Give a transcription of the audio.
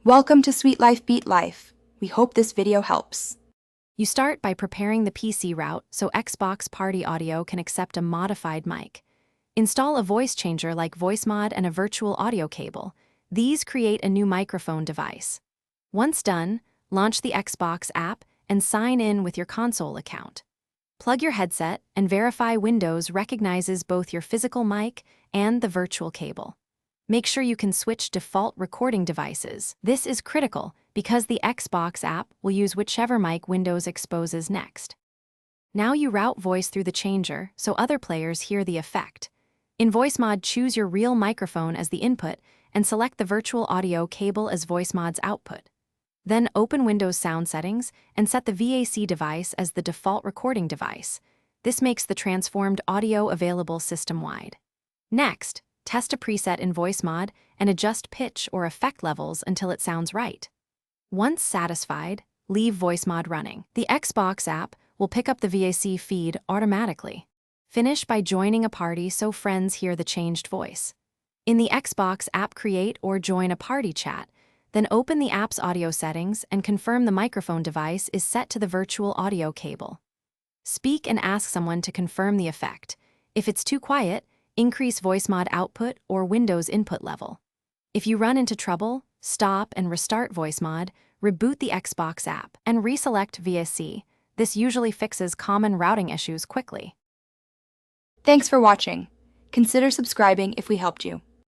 Welcome to Sweet Life Beat Life. We hope this video helps. You start by preparing the PC route so Xbox Party Audio can accept a modified mic. Install a voice changer like VoiceMod and a virtual audio cable. These create a new microphone device. Once done, launch the Xbox app and sign in with your console account. Plug your headset and verify Windows recognizes both your physical mic and the virtual cable. Make sure you can switch default recording devices. This is critical because the Xbox app will use whichever mic Windows exposes next. Now you route voice through the changer so other players hear the effect. In VoiceMod, choose your real microphone as the input and select the virtual audio cable as VoiceMod's output. Then open Windows Sound Settings and set the VAC device as the default recording device. This makes the transformed audio available system-wide. Next, test a preset in VoiceMod and adjust pitch or effect levels until it sounds right. Once satisfied, leave VoiceMod running. The Xbox app will pick up the VAC feed automatically. Finish by joining a party so friends hear the changed voice. In the Xbox app, create or join a party chat, then open the app's audio settings and confirm the microphone device is set to the virtual audio cable. Speak and ask someone to confirm the effect. If it's too quiet, increase VoiceMod output or Windows input level. If you run into trouble, stop and restart VoiceMod, reboot the Xbox app, and reselect VAC. This usually fixes common routing issues quickly. Thanks for watching. Consider subscribing if we helped you.